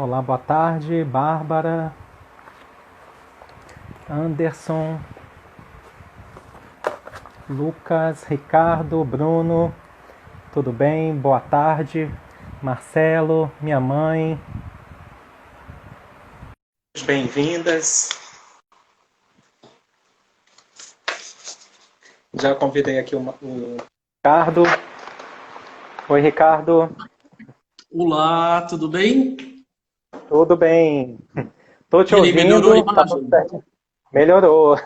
Olá, boa tarde, Bárbara, Anderson, Lucas, Ricardo, Bruno, tudo bem? Boa tarde, Marcelo, minha mãe. Bem-vindas. Já convidei aqui o Ricardo. Oi, Ricardo. Olá, tudo bem? Tudo bem? Tô te E aí, melhorou a ouvindo, tá tudo imagem? certo. Melhorou.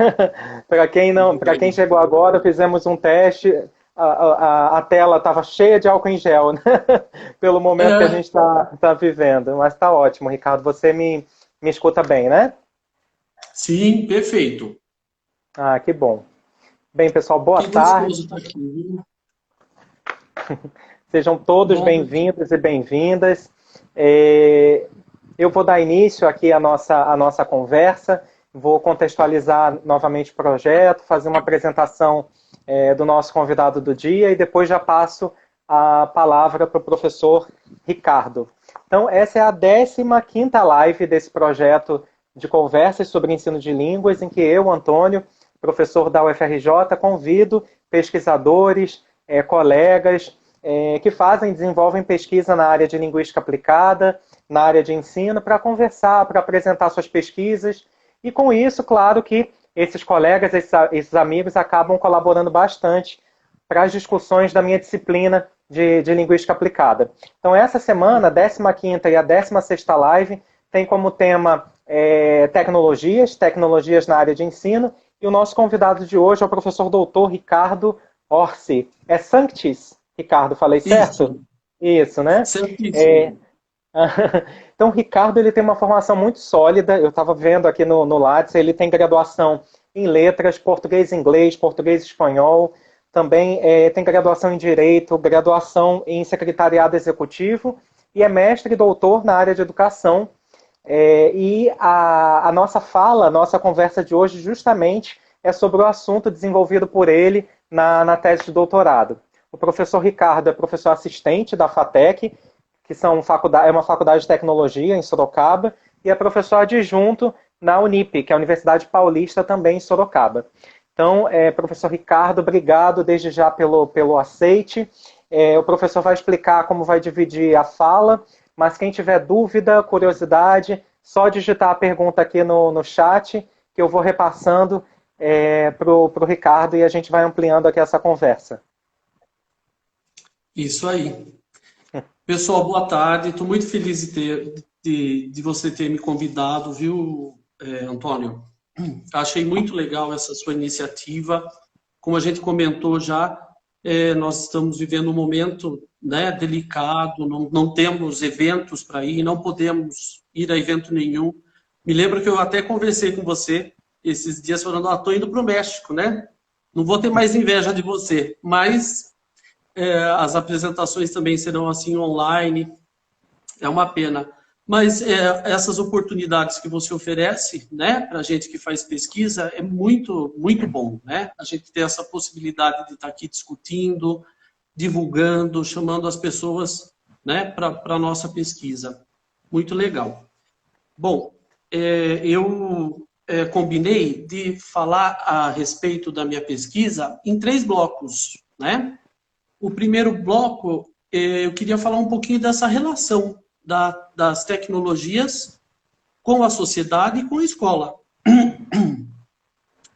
Para quem não, para quem chegou agora, fizemos um teste. A tela estava cheia de álcool em gel, né? Pelo momento que a É, gente está vivendo. Mas está ótimo, Ricardo. Você me escuta bem, né? sim, perfeito. Ah, que bom. Bem, pessoal, boa Que gostoso tarde. estar aqui, viu? Sejam todos Bom, bem-vindos e bem-vindas. É, Eu vou dar início aqui à nossa conversa, vou contextualizar novamente o projeto, fazer uma apresentação do nosso convidado do dia e depois já passo a palavra para o professor Ricardo. Então, essa é a 15ª live desse projeto de conversas sobre ensino de línguas, em que eu, Antônio, professor da UFRJ, convido pesquisadores, colegas que fazem, desenvolvem pesquisa na área de linguística aplicada, na área de ensino, para conversar, para apresentar suas pesquisas. E com isso, claro que esses colegas, esses amigos acabam colaborando bastante para as discussões da minha disciplina de linguística aplicada. Então, essa semana, a 15ª e a 16ª live, tem como tema tecnologias na área de ensino, e o nosso convidado de hoje é o professor doutor Ricardo Orsi. É Sanctis, Ricardo, falei certo? isso, Isso, né? É, certíssimo. então, o Ricardo ele tem uma formação muito sólida. Eu estava vendo aqui no Lattes, ele tem graduação em letras, português e inglês, português e espanhol. Também tem graduação em direito, graduação em secretariado executivo e é mestre e doutor na área de educação. E a nossa fala, a nossa conversa de hoje, justamente é sobre o assunto desenvolvido por ele na tese de doutorado. O professor Ricardo é professor assistente da FATEC, que é uma faculdade de tecnologia em Sorocaba, e é professor adjunto na Unip, que é a Universidade Paulista também em Sorocaba. Então, professor Ricardo, obrigado desde já pelo aceite. O professor vai explicar como vai dividir a fala, mas quem tiver dúvida, curiosidade, só digitar a pergunta aqui no chat, que eu vou repassando para o Ricardo e a gente vai ampliando aqui essa conversa. Isso aí. Pessoal, boa tarde. Estou muito feliz de você ter me convidado, viu, Antônio? Achei muito legal essa sua iniciativa. Como a gente comentou já, nós estamos vivendo um momento, né, delicado, não temos eventos para ir, não podemos ir a evento nenhum. Me lembro que eu até conversei com você esses dias falando, estou indo para o México, né? Não vou ter mais inveja de você, mas as apresentações também serão assim online, é uma pena. Mas essas oportunidades que você oferece, né, para a gente que faz pesquisa, é muito, muito bom, né? A gente ter essa possibilidade de estar aqui discutindo, divulgando, chamando as pessoas, né, para a nossa pesquisa. Muito legal. Bom, eu combinei de falar a respeito da minha pesquisa em 3 blocos, né? O primeiro bloco, eu queria falar um pouquinho dessa relação das tecnologias com a sociedade e com a escola.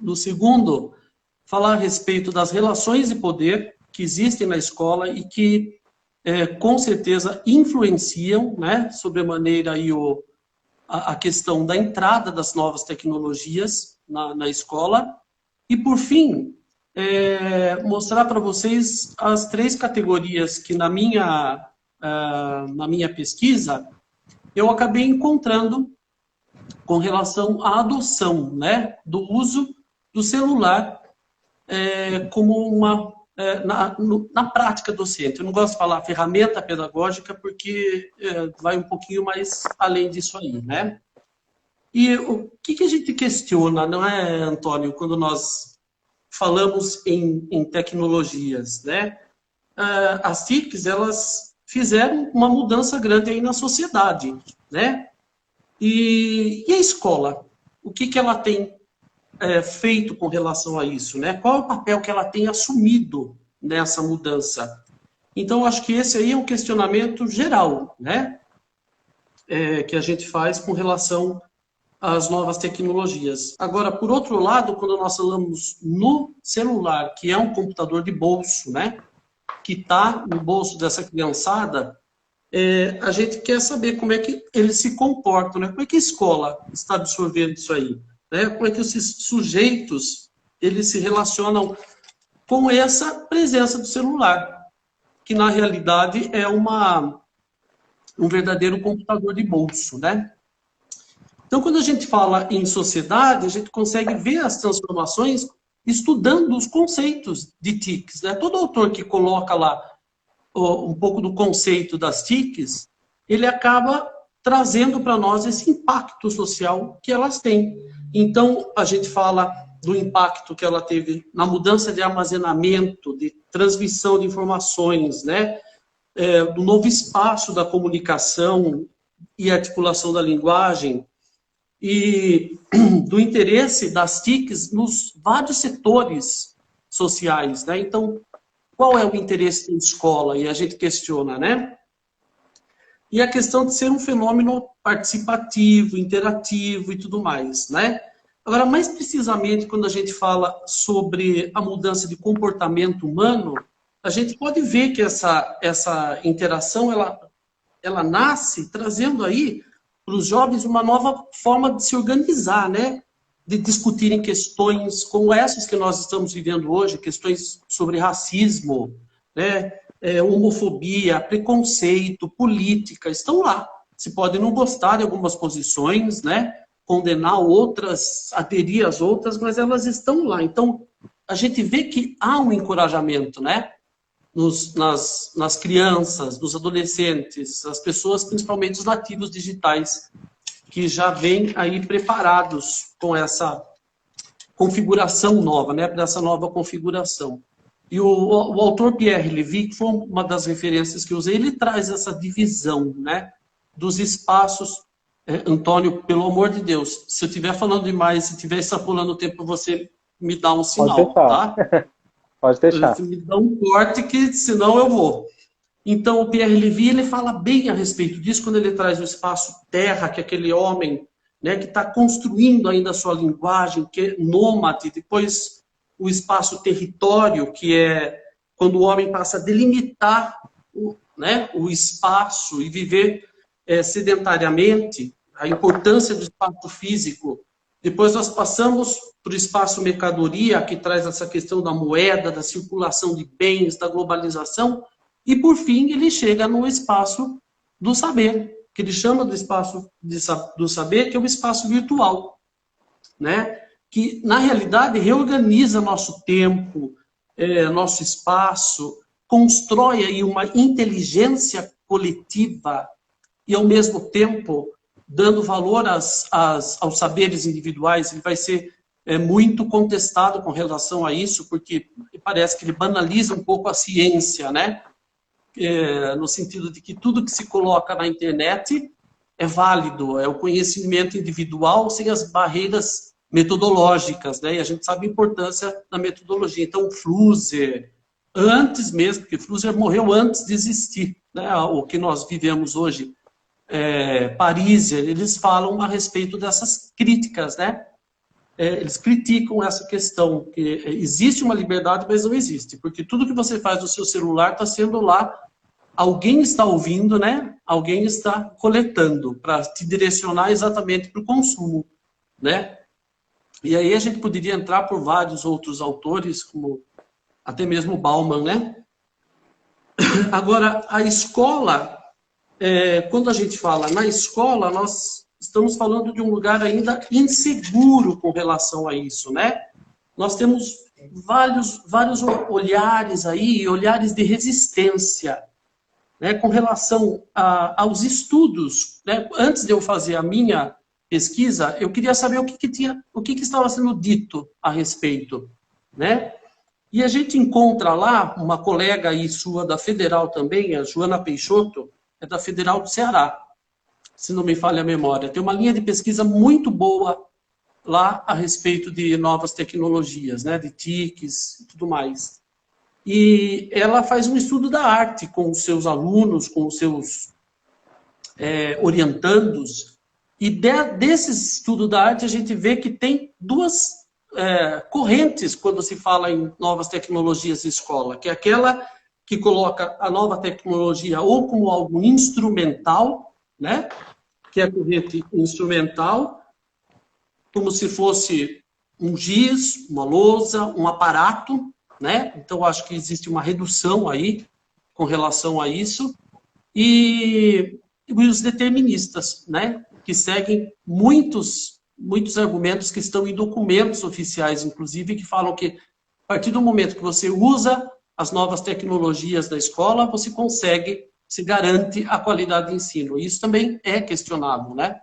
No segundo, falar a respeito das relações de poder que existem na escola e que, com certeza, influenciam, né, sobremaneira aí a questão da entrada das novas tecnologias na escola. E, por fim, mostrar para vocês as 3 categorias que na minha pesquisa eu acabei encontrando com relação à adoção, né, do uso do celular como na prática docente. Eu não gosto de falar ferramenta pedagógica porque vai um pouquinho mais além disso aí, né? E o que a gente questiona, não é, Antônio, quando nós falamos em tecnologias, né? As TICs, elas fizeram uma mudança grande aí na sociedade. né? E a escola? O que ela tem feito com relação a isso, né? Qual é o papel que ela tem assumido nessa mudança? Então, acho que esse aí é um questionamento geral, né? Que a gente faz com relação às novas tecnologias. Agora, por outro lado, quando nós falamos no celular, que é um computador de bolso, né? Que está no bolso dessa criançada, a gente quer saber como é que eles se comportam, né? Como é que a escola está absorvendo isso aí, né? Como é que esses sujeitos eles se relacionam com essa presença do celular, que na realidade é um verdadeiro computador de bolso, né? Então, quando a gente fala em sociedade, a gente consegue ver as transformações estudando os conceitos de TICs, né? Todo autor que coloca lá um pouco do conceito das TICs, ele acaba trazendo para nós esse impacto social que elas têm. Então, a gente fala do impacto que ela teve na mudança de armazenamento, de transmissão de informações, né? Do novo espaço da comunicação e articulação da linguagem, e do interesse das TICs nos vários setores sociais, né? Então, qual é o interesse da escola? E a gente questiona, né? E a questão de ser um fenômeno participativo, interativo e tudo mais, né? Agora, mais precisamente, quando a gente fala sobre a mudança de comportamento humano, a gente pode ver que essa interação, ela nasce trazendo aí para os jovens uma nova forma de se organizar, né? De discutirem questões como essas que nós estamos vivendo hoje, questões sobre racismo, né? Homofobia, preconceito, política, estão lá. Se pode não gostar de algumas posições, né? Condenar outras, aderir às outras, mas elas estão lá. Então, a gente vê que há um encorajamento, né? Nas crianças, nos adolescentes, as pessoas, principalmente os nativos digitais, que já vêm aí preparados com essa configuração nova, né? Para essa nova configuração. E o autor Pierre Levy, que foi uma das referências que eu usei, ele traz essa divisão, né? Dos espaços. Antônio, pelo amor de Deus, se eu estiver falando demais, se estiver extrapolando o tempo, você me dá um sinal, tá? Pode deixar. Você me dá um corte, que senão eu vou. Então, o Pierre Levy, ele fala bem a respeito disso, quando ele traz o espaço terra, que é aquele homem, né, que está construindo ainda a sua linguagem, que é nômade, depois o espaço território, que é quando o homem passa a delimitar o espaço e viver sedentariamente, a importância do espaço físico. Depois nós passamos para o espaço mercadoria, que traz essa questão da moeda, da circulação de bens, da globalização, e por fim ele chega no espaço do saber, que ele chama do espaço do saber, que é o espaço virtual, né? Que na realidade reorganiza nosso tempo, nosso espaço, constrói aí uma inteligência coletiva e ao mesmo tempo dando valor aos saberes individuais. Ele vai ser muito contestado com relação a isso, porque parece que ele banaliza um pouco a ciência, né? No sentido de que tudo que se coloca na internet é válido, é o conhecimento individual sem as barreiras metodológicas, né? E a gente sabe a importância da metodologia. Então, Flusser, antes mesmo, porque Flusser morreu antes de existir, né? O que nós vivemos hoje, Pariser, eles falam a respeito dessas críticas, né? Eles criticam essa questão, que existe uma liberdade, mas não existe, porque tudo que você faz no seu celular está sendo lá, alguém está ouvindo, né? Alguém está coletando para te direcionar exatamente para o consumo, né? E aí a gente poderia entrar por vários outros autores, como até mesmo Bauman, né? Agora, a escola, quando a gente fala na escola, nós estamos falando de um lugar ainda inseguro com relação a isso, né? Nós temos vários olhares aí, olhares de resistência, né, com relação aos estudos, né? Antes de eu fazer a minha pesquisa, eu queria saber o que estava sendo dito a respeito, né? E a gente encontra lá uma colega aí sua da Federal também, a Joana Peixoto, é da Federal do Ceará. se não me falha a memória. Tem uma linha de pesquisa muito boa lá a respeito de novas tecnologias, né, de TICs e tudo mais. E ela faz um estudo da arte com os seus alunos, com os seus orientandos, e desse estudo da arte a gente vê que tem duas correntes quando se fala em novas tecnologias de escola, que é aquela que coloca a nova tecnologia ou como algo instrumental, né, que é a corrente instrumental, como se fosse um giz, uma lousa, um aparato, né? Então, acho que existe uma redução aí com relação a isso. E os deterministas, né? Que seguem muitos argumentos que estão em documentos oficiais, inclusive, que falam que a partir do momento que você usa as novas tecnologias da escola, você consegue, se garante a qualidade de ensino. Isso também é questionável, né?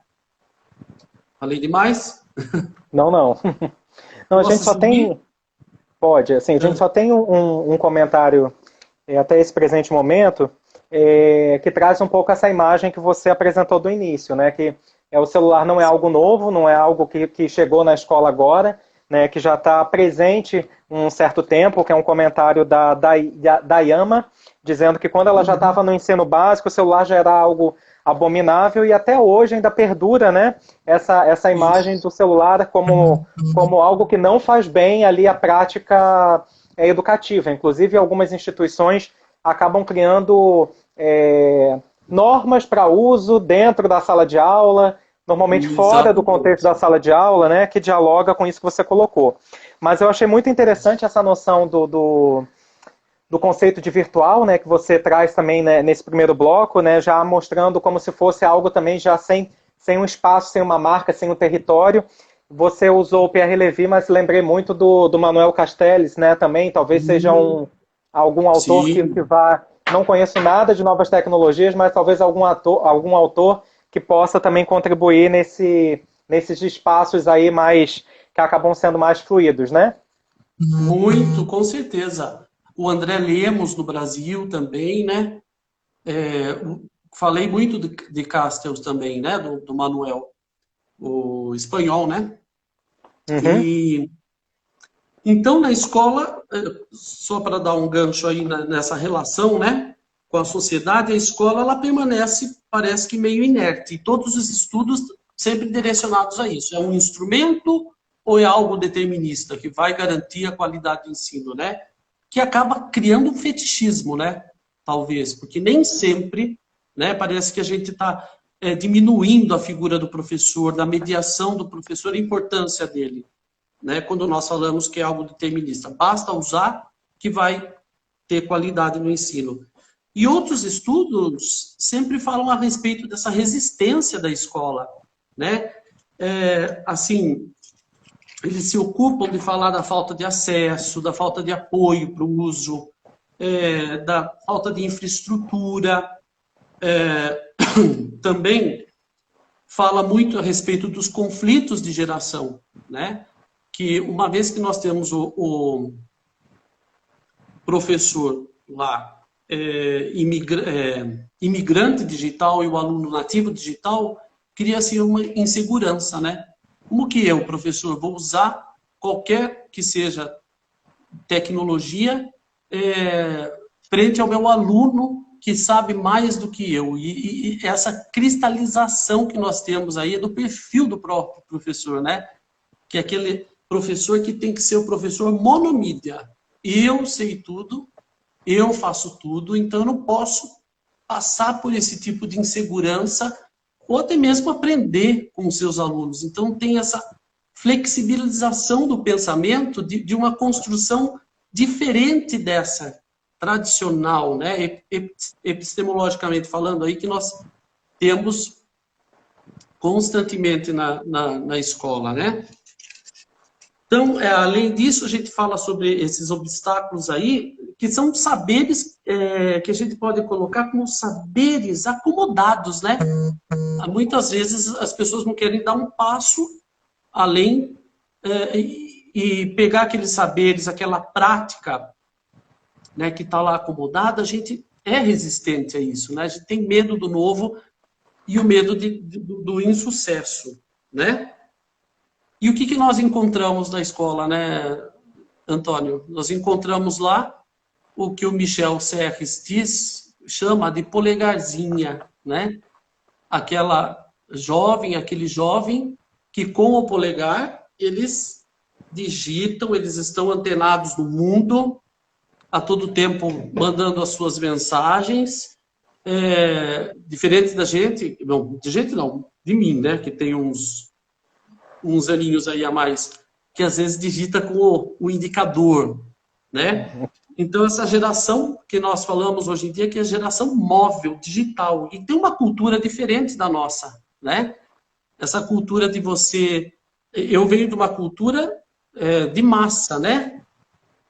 Falei demais? Não, não. Não, a gente Posso só subir? tem. Pode, assim, a gente só tem um comentário até esse presente momento que traz um pouco essa imagem que você apresentou do início, né? Que o celular não é algo novo, não é algo que chegou na escola agora, né? Que já está presente um certo tempo, que é um comentário da Yama, dizendo que quando ela já estava no ensino básico, o celular já era algo abominável e até hoje ainda perdura, né? Essa imagem do celular como algo que não faz bem ali a prática educativa. Inclusive, algumas instituições acabam criando normas para uso dentro da sala de aula, normalmente fora do contexto Exatamente. da sala de aula, né, que dialoga com isso que você colocou. Mas eu achei muito interessante essa noção do conceito de virtual, né, que você traz também, né, nesse primeiro bloco, né, já mostrando como se fosse algo também já sem um espaço, sem uma marca, sem um território. Você usou o Pierre Levy, mas lembrei muito do Manuel Castells, né, também, talvez seja algum autor que Sim. vá... Não conheço nada de novas tecnologias, mas talvez algum autor que possa também contribuir nesses espaços aí mais que acabam sendo mais fluidos, né? Muito, com certeza. O André Lemos no Brasil também, né? Falei muito de Castells também, né? Do Manuel, o espanhol, né? Uhum. E então na escola, só para dar um gancho aí nessa relação, né? Com a sociedade, a escola ela permanece, parece que meio inerte. E todos os estudos sempre direcionados a isso. É um instrumento ou é algo determinista que vai garantir a qualidade do ensino, né? Que acaba criando um fetichismo, né? Talvez, porque nem sempre, né? Parece que a gente está diminuindo a figura do professor, da mediação do professor, a importância dele, né? Quando nós falamos que é algo determinista, basta usar que vai ter qualidade no ensino. E outros estudos sempre falam a respeito dessa resistência da escola, né? Assim, eles se ocupam de falar da falta de acesso, da falta de apoio para o uso, da falta de infraestrutura. Também fala muito a respeito dos conflitos de geração, né? Que uma vez que nós temos o professor lá, imigrante digital e o aluno nativo digital, cria-se uma insegurança, né? Como que eu, professor, vou usar qualquer que seja tecnologia frente ao meu aluno que sabe mais do que eu? E essa cristalização que nós temos aí é do perfil do próprio professor, né? Que é aquele professor que tem que ser o professor monomídia. Eu sei tudo, eu faço tudo, então eu não posso passar por esse tipo de insegurança ou até mesmo aprender com os seus alunos. Então tem essa flexibilização do pensamento de uma construção diferente dessa tradicional, né, epistemologicamente falando aí, que nós temos constantemente na escola, né? Então, além disso, a gente fala sobre esses obstáculos aí, que são saberes que a gente pode colocar como saberes acomodados, né? Muitas vezes as pessoas não querem dar um passo além e pegar aqueles saberes, aquela prática, né, que está lá acomodada, a gente é resistente a isso, né? A gente tem medo do novo e o medo do insucesso, né? E o que nós encontramos na escola, né, Antônio? Nós encontramos lá o que o Michel Serres chama de polegarzinha, né? Aquele jovem que com o polegar eles digitam, eles estão antenados no mundo, a todo tempo mandando as suas mensagens, diferente da gente, não, de gente não, de mim, né, que tem uns aninhos aí a mais, que às vezes digita com o indicador, né? Então, essa geração que nós falamos hoje em dia, que é a geração móvel, digital, e tem uma cultura diferente da nossa, né? Essa cultura de você... Eu venho de uma cultura de massa, né?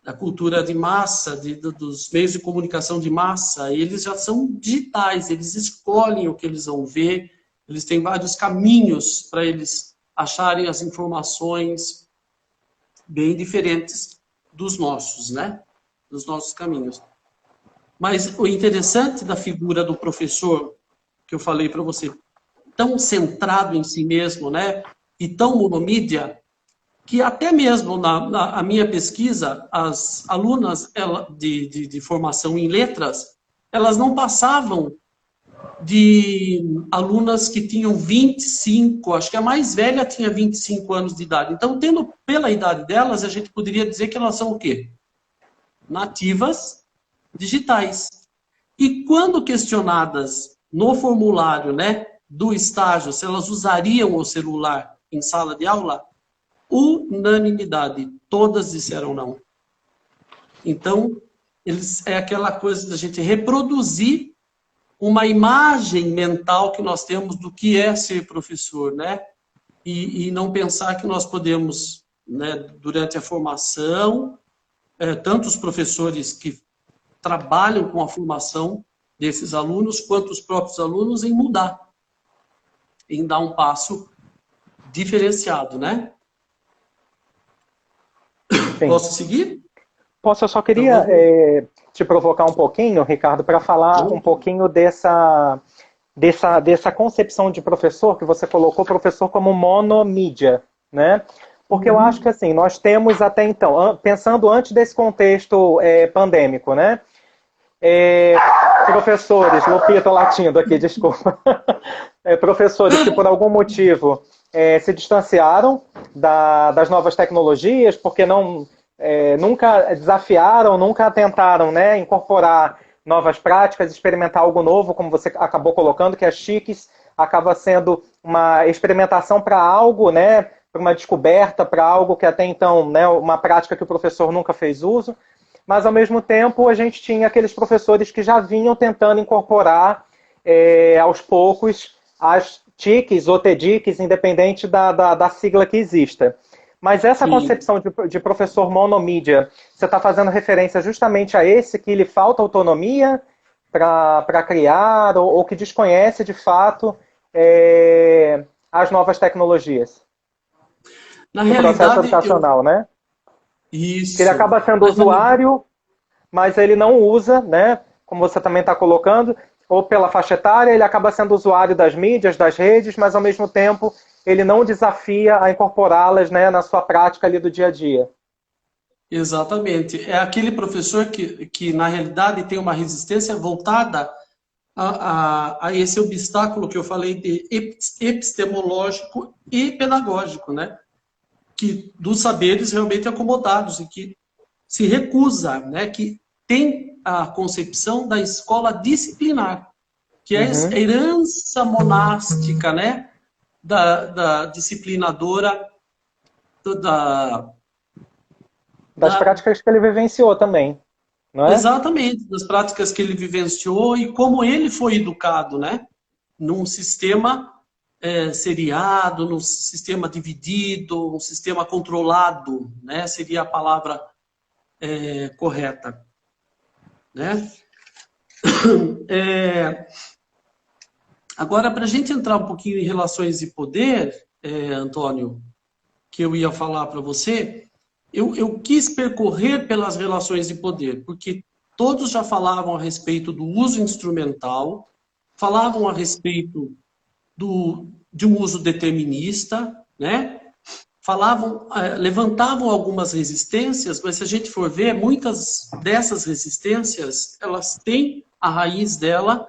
A cultura de massa, dos meios de comunicação de massa, eles já são digitais, eles escolhem o que eles vão ver, eles têm vários caminhos para eles acharem as informações bem diferentes dos nossos, né? Dos nossos caminhos. Mas o interessante da figura do professor, que eu falei para você, tão centrado em si mesmo, né? E tão monomídia, que até mesmo na minha pesquisa, as alunas de formação em letras, elas não passavam de alunas que tinham 25, acho que a mais velha tinha 25 anos de idade. Então, tendo pela idade delas, a gente poderia dizer que elas são o quê? Nativas digitais. E quando questionadas no formulário, né, do estágio, se elas usariam o celular em sala de aula, unanimidade, todas disseram não. Então, é aquela coisa da gente reproduzir uma imagem mental que nós temos do que é ser professor, né? E não pensar que nós podemos, né, durante a formação, tanto os professores que trabalham com a formação desses alunos, quanto os próprios alunos, em mudar, em dar um passo diferenciado, né? Sim. Posso seguir? Posso, eu só queria te provocar um pouquinho, Ricardo, para falar um pouquinho dessa concepção de professor, que você colocou professor como monomídia, né? Porque eu acho que assim, nós temos até então, pensando antes desse contexto pandêmico, né? Professores, Lupita latindo aqui, desculpa. Professores que por algum motivo se distanciaram das novas tecnologias, porque nunca desafiaram, nunca tentaram, né, incorporar novas práticas, experimentar algo novo, como você acabou colocando, que as chiques acaba sendo uma experimentação para algo, né, para uma descoberta, para algo que até então, né, uma prática que o professor nunca fez uso, mas ao mesmo tempo a gente tinha aqueles professores que já vinham tentando incorporar aos poucos as TICs ou TEDICs, independente da sigla que exista. Mas essa Sim. concepção de professor monomídia, você está fazendo referência justamente a esse que lhe falta autonomia para criar ou que desconhece de fato as novas tecnologias? Na No processo realidade, educacional, né? Isso. Que ele acaba sendo usuário, mas ele não usa, né? Como você também está colocando, ou pela faixa etária, ele acaba sendo usuário das mídias, das redes, mas ao mesmo tempo ele não desafia a incorporá-las, né, na sua prática ali do dia a dia. Exatamente. É aquele professor que na realidade, tem uma resistência voltada a esse obstáculo que eu falei de epistemológico e pedagógico, né? Que dos saberes realmente acomodados e que se recusa, né? Que tem a concepção da escola disciplinar, que é a herança monástica, né? Da disciplinadora, das práticas que ele vivenciou também, não é? Exatamente, das práticas que ele vivenciou e como ele foi educado, né? Num sistema seriado, num sistema dividido, um sistema controlado, né? Seria a palavra correta, né? Agora, para a gente entrar um pouquinho em relações de poder, Antônio, que eu ia falar para você, eu quis percorrer pelas relações de poder, porque todos já falavam a respeito do uso instrumental, falavam a respeito de um uso determinista, né? Levantavam algumas resistências, mas se a gente for ver, muitas dessas resistências, elas têm a raiz dela,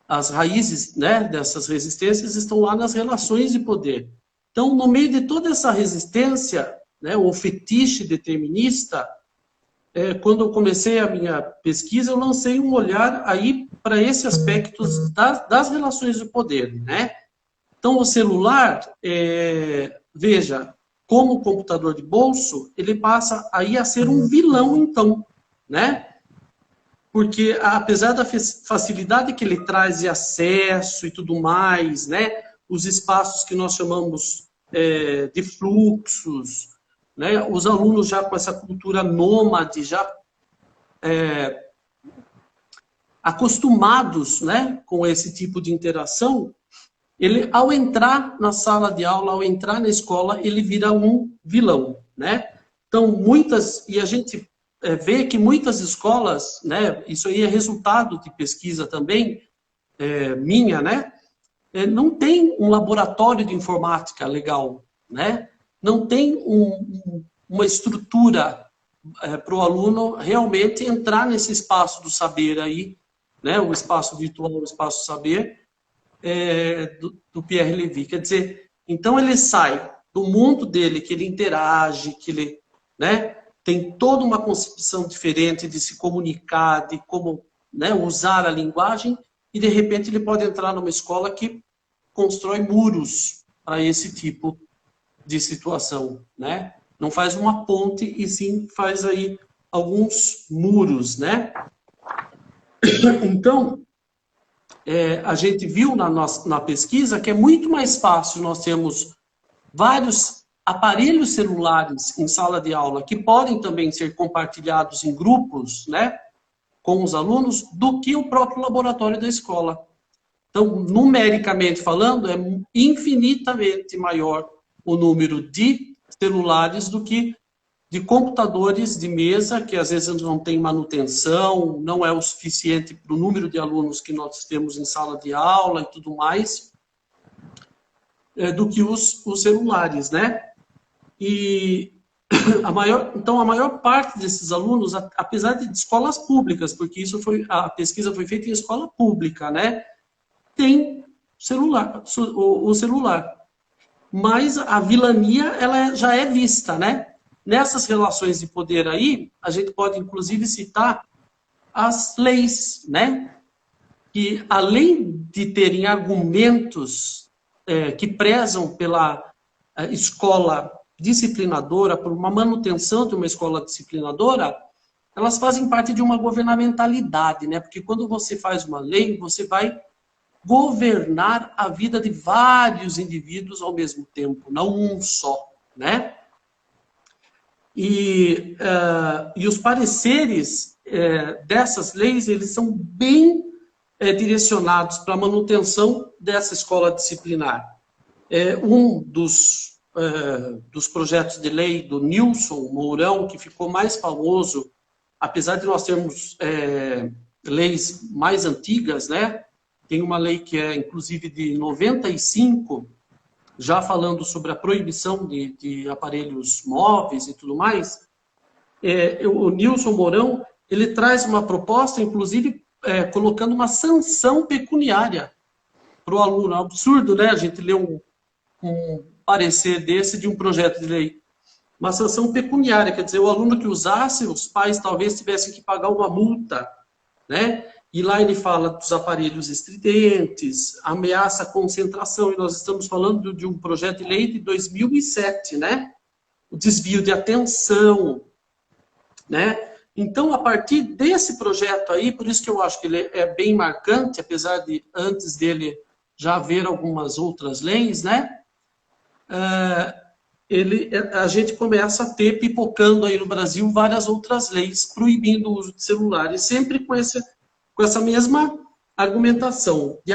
as raízes, né, dessas resistências estão lá nas relações de poder. Então, no meio de toda essa resistência, né, o fetiche determinista, quando eu comecei a minha pesquisa, eu lancei um olhar aí para esse aspecto das relações de poder, né? Então, o celular, veja, como computador de bolso, ele passa aí a ser um vilão, então, né? Porque, apesar da facilidade que ele traz de acesso e tudo mais, né? Os espaços que nós chamamos de fluxos, né? Os alunos já com essa cultura nômade, já acostumados, né, com esse tipo de interação, ele, ao entrar na sala de aula, ao entrar na escola, ele vira um vilão, né? Então, e a gente vê que muitas escolas, né, isso aí é resultado de pesquisa também, minha, né? Não tem um laboratório de informática legal, né? Não tem uma estrutura para o aluno realmente entrar nesse espaço do saber aí, né? O espaço virtual, o espaço saber, do Pierre Levy. Quer dizer, então ele sai do mundo dele, que ele interage, que ele, né, tem toda uma concepção diferente de se comunicar, de como, né, usar a linguagem, e de repente ele pode entrar numa escola que constrói muros para esse tipo de situação, né? Não faz uma ponte, e sim faz aí alguns muros, né? Então, a gente viu na pesquisa que é muito mais fácil nós termos vários aparelhos celulares em sala de aula que podem também ser compartilhados em grupos, né, com os alunos, do que o próprio laboratório da escola. Então, numericamente falando, é infinitamente maior o número de celulares do que de computadores de mesa, que às vezes não tem manutenção, não é o suficiente para o número de alunos que nós temos em sala de aula e tudo mais, do que os celulares, né? E então, a maior parte desses alunos, apesar de escolas públicas, porque a pesquisa foi feita em escola pública, né? Tem o celular. Mas a vilania, ela já é vista, né? Nessas relações de poder aí, a gente pode, inclusive, citar as leis, né? Que, além de terem argumentos que prezam pela escola disciplinadora, por uma manutenção de uma escola disciplinadora, elas fazem parte de uma governamentalidade, né? Porque quando você faz uma lei, você vai governar a vida de vários indivíduos ao mesmo tempo, não um só, né? E os pareceres dessas leis, eles são bem direcionados para a manutenção dessa escola disciplinar. Um dos projetos de lei do Nilson Mourão, que ficou mais famoso, apesar de nós termos leis mais antigas, né? Tem uma lei que é, inclusive, de 95, já falando sobre a proibição de aparelhos móveis e tudo mais. O Nilson Mourão, ele traz uma proposta, inclusive, colocando uma sanção pecuniária para o aluno. É um absurdo, né? A gente lê um parecer desse de um projeto de lei. Uma sanção pecuniária, quer dizer, o aluno que usasse, os pais talvez tivessem que pagar uma multa, né? E lá ele fala dos aparelhos estridentes, ameaça a concentração, e nós estamos falando de um projeto de lei de 2007, né? O desvio de atenção, né? Então, a partir desse projeto aí, por isso que eu acho que ele é bem marcante, apesar de antes dele já haver algumas outras leis, né? A gente começa a ter, pipocando aí no Brasil, várias outras leis proibindo o uso de celulares, sempre com essa mesma argumentação de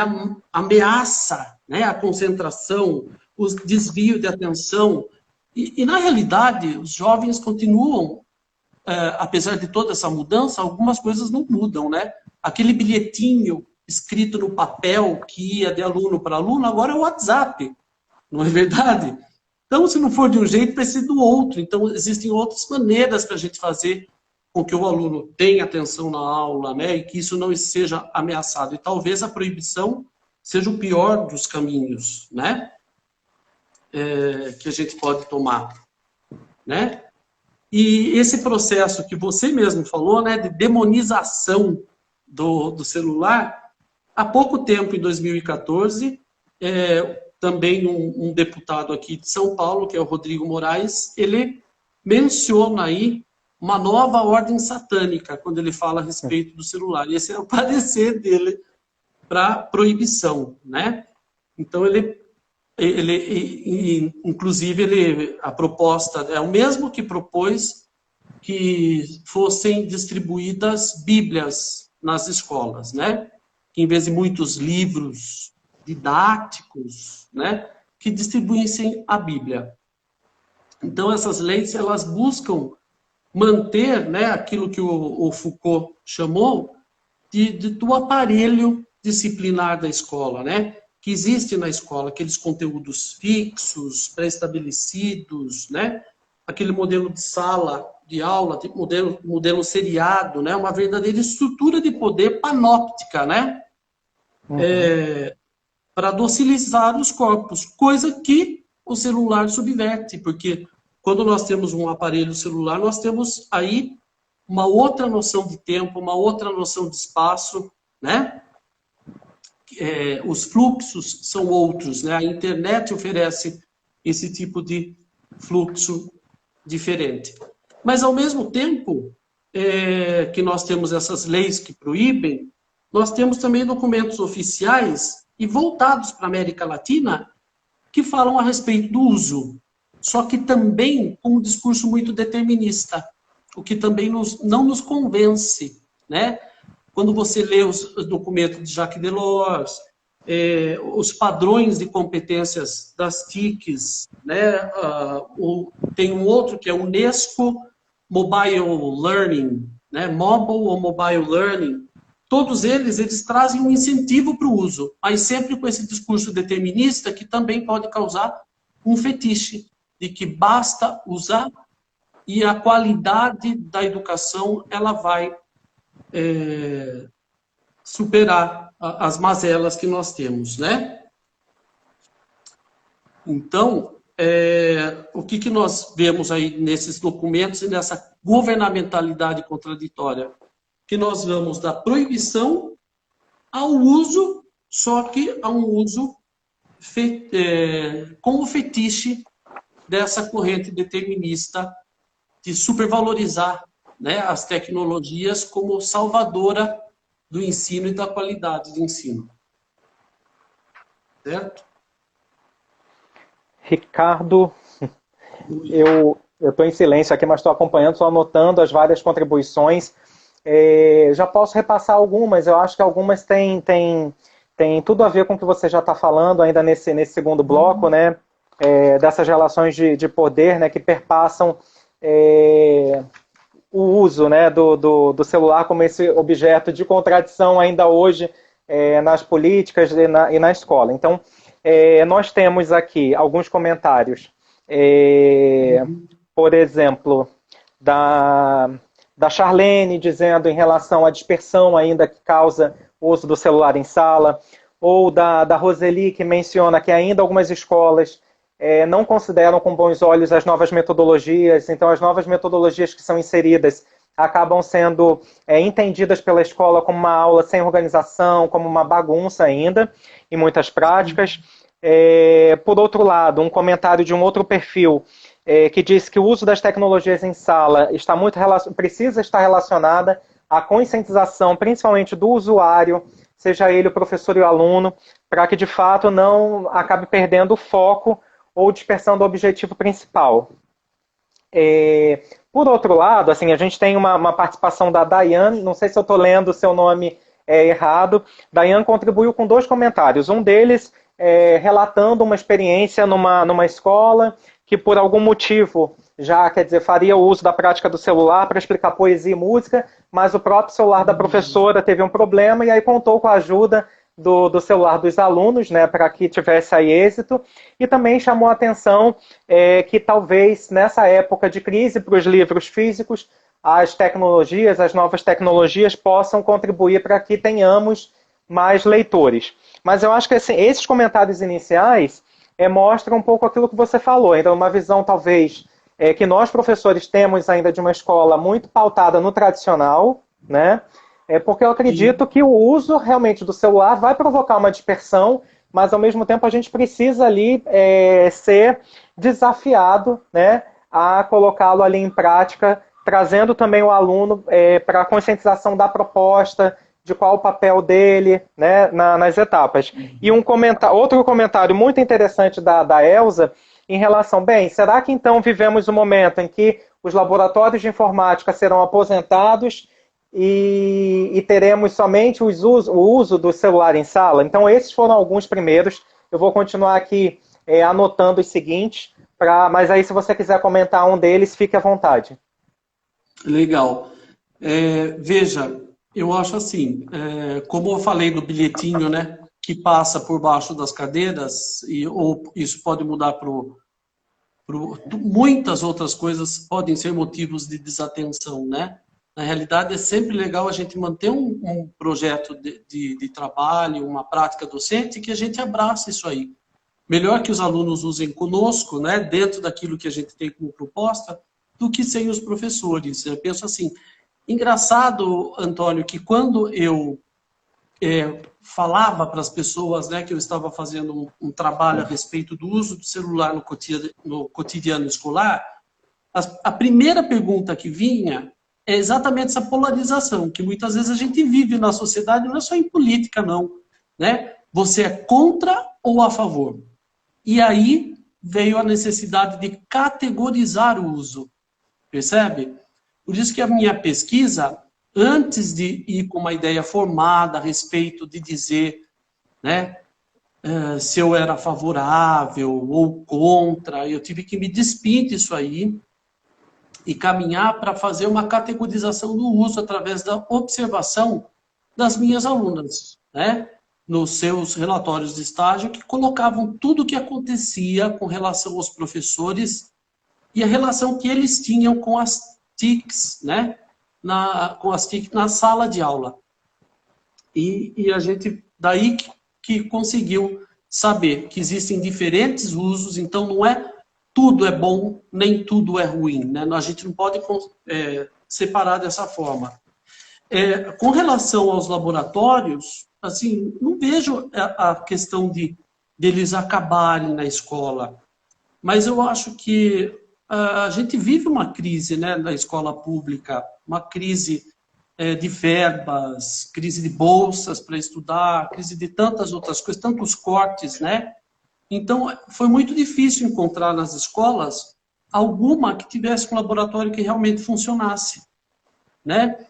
ameaça, né, a concentração, o desvio de atenção. E, na realidade, os jovens continuam, apesar de toda essa mudança, algumas coisas não mudam, né? Aquele bilhetinho escrito no papel que ia de aluno para aluno, agora é o WhatsApp, não é verdade? Então, se não for de um jeito, precisa do outro. Então, existem outras maneiras para a gente fazer com que o aluno tenha atenção na aula, né, e que isso não seja ameaçado. E talvez a proibição seja o pior dos caminhos, né, que a gente pode tomar, né? E esse processo que você mesmo falou, né, de demonização do celular, há pouco tempo, em 2014, também um deputado aqui de São Paulo, que é o Rodrigo Moraes, ele menciona aí uma nova ordem satânica, quando ele fala a respeito do celular. E esse é o parecer dele para proibição, né? Então, inclusive, a proposta é o mesmo que propôs que fossem distribuídas bíblias nas escolas, né? Que em vez de muitos livros didáticos, né, que distribuíssem a Bíblia. Então, essas leis, elas buscam manter, né, aquilo que o Foucault chamou do aparelho disciplinar da escola, né, que existe na escola, aqueles conteúdos fixos, pré-estabelecidos, né, aquele modelo de sala de aula, tipo modelo seriado, né, uma verdadeira estrutura de poder panóptica, né, para docilizar os corpos, coisa que o celular subverte, porque quando nós temos um aparelho celular, nós temos aí uma outra noção de tempo, uma outra noção de espaço, né? Os fluxos são outros, né? A internet oferece esse tipo de fluxo diferente. Mas, ao mesmo tempo que nós temos essas leis que proíbem, nós temos também documentos oficiais e voltados para a América Latina que falam a respeito do uso, só que também com um discurso muito determinista, o que também não nos convence, né? Quando você lê os documentos de Jacques Delors, os padrões de competências das TICs, né? Tem um outro que é o UNESCO Mobile Learning, né? Mobile ou Mobile Learning. Todos eles trazem um incentivo para o uso, mas sempre com esse discurso determinista que também pode causar um fetiche de que basta usar e a qualidade da educação ela vai superar as mazelas que nós temos, né? Então, o que nós vemos aí nesses documentos e nessa governamentalidade contraditória? Que nós vamos da proibição ao uso, só que a um uso com o fetiche dessa corrente determinista de supervalorizar, né, as tecnologias como salvadora do ensino e da qualidade do ensino. Certo? Ricardo, eu estou em silêncio aqui, mas estou acompanhando, estou anotando as várias contribuições. Já posso repassar algumas, eu acho que algumas têm tudo a ver com o que você já está falando ainda nesse segundo bloco, né? Dessas relações de poder, né, que perpassam o uso, né, do celular como esse objeto de contradição ainda hoje nas políticas e na escola. Então, nós temos aqui alguns comentários, por exemplo, da Charlene, dizendo em relação à dispersão ainda que causa o uso do celular em sala, ou da Roseli, que menciona que ainda algumas escolas não consideram com bons olhos as novas metodologias, então as novas metodologias que são inseridas acabam sendo entendidas pela escola como uma aula sem organização, como uma bagunça ainda, em muitas práticas. Por outro lado, um comentário de um outro perfil, que diz que o uso das tecnologias em sala precisa estar relacionada à conscientização, principalmente do usuário, seja ele o professor e o aluno, para que de fato não acabe perdendo o foco ou dispersando o objetivo principal. Por outro lado, assim, a gente tem uma participação da Dayane, não sei se eu estou lendo o seu nome errado. Dayane contribuiu com 2 comentários, um deles relatando uma experiência numa escola que por algum motivo já, quer dizer, faria o uso da prática do celular para explicar poesia e música, mas o próprio celular da professora teve um problema e aí contou com a ajuda do celular dos alunos, né, para que tivesse aí êxito, e também chamou a atenção que talvez nessa época de crise para os livros físicos, as novas tecnologias possam contribuir para que tenhamos mais leitores. Mas eu acho que assim, esses comentários iniciais mostram um pouco aquilo que você falou, então uma visão talvez que nós professores temos ainda de uma escola muito pautada no tradicional, né? Porque eu acredito que o uso realmente do celular vai provocar uma dispersão, mas ao mesmo tempo a gente precisa ali ser desafiado, né, a colocá-lo ali em prática, trazendo também o aluno para a conscientização da proposta, de qual o papel dele, né, nas etapas. E outro comentário muito interessante da Elza, em relação, bem, será que então vivemos um momento em que os laboratórios de informática serão aposentados e teremos somente o uso do celular em sala? Então esses foram alguns primeiros, eu vou continuar aqui anotando os seguintes, mas aí se você quiser comentar um deles, fique à vontade. Legal. Veja, eu acho assim, como eu falei no bilhetinho, né, que passa por baixo das cadeiras, ou isso pode mudar para muitas outras coisas podem ser motivos de desatenção, né? Na realidade, é sempre legal a gente manter um projeto de trabalho, uma prática docente, que a gente abrace isso aí. Melhor que os alunos usem conosco, né, dentro daquilo que a gente tem como proposta, do que sem os professores. Eu penso assim, engraçado, Antônio, que quando eu falava para as pessoas, né, que eu estava fazendo um trabalho a respeito do uso do celular no cotidiano escolar, a primeira pergunta que vinha é exatamente essa polarização, que muitas vezes a gente vive na sociedade, não é só em política, não. Né? Você é contra ou a favor? E aí veio a necessidade de categorizar o uso. Percebe? Por isso que a minha pesquisa, antes de ir com uma ideia formada a respeito de dizer, né, se eu era favorável ou contra, eu tive que me despir disso aí e caminhar para fazer uma categorização do uso através da observação das minhas alunas, né, nos seus relatórios de estágio, que colocavam tudo o que acontecia com relação aos professores e a relação que eles tinham com as TICs, né, com as TICs na sala de aula. E a gente, daí que conseguiu saber que existem diferentes usos, então não é tudo é bom, nem tudo é ruim, né? A gente não pode separar dessa forma. Com relação aos laboratórios, assim, não vejo a questão deles acabarem na escola, mas eu acho que a gente vive uma crise, né, na escola pública, uma crise de verbas, crise de bolsas para estudar, crise de tantas outras coisas, tantos cortes, né? Então, foi muito difícil encontrar nas escolas alguma que tivesse um laboratório que realmente funcionasse, né?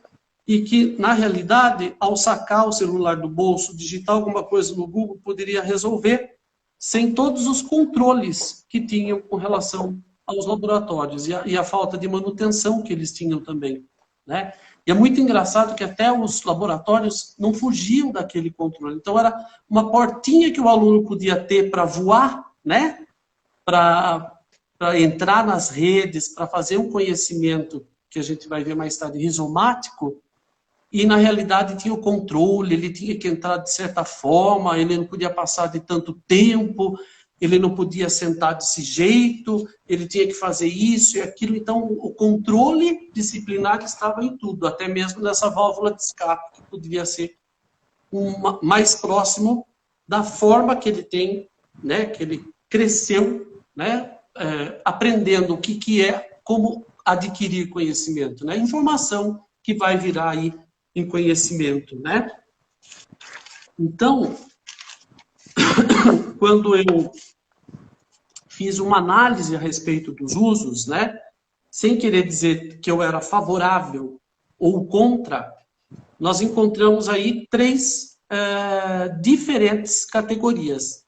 E que, na realidade, ao sacar o celular do bolso, digitar alguma coisa no Google, poderia resolver sem todos os controles que tinham com relação aos laboratórios e a falta de manutenção que eles tinham também, né? E é muito engraçado que até os laboratórios não fugiam daquele controle. Então, era uma portinha que o aluno podia ter para voar, né? Para entrar nas redes, para fazer um conhecimento que a gente vai ver mais tarde, rizomático, e na realidade tinha o controle, ele tinha que entrar de certa forma, ele não podia passar de tanto tempo, ele não podia sentar desse jeito, ele tinha que fazer isso e aquilo. Então, o controle disciplinar estava em tudo, até mesmo nessa válvula de escape, que poderia ser mais próximo da forma que ele tem, né, que ele cresceu, né, aprendendo o que é, como adquirir conhecimento, né, informação que vai virar aí em conhecimento, né. Então, quando eu fiz uma análise a respeito dos usos, né, sem querer dizer que eu era favorável ou contra, nós encontramos aí três diferentes categorias.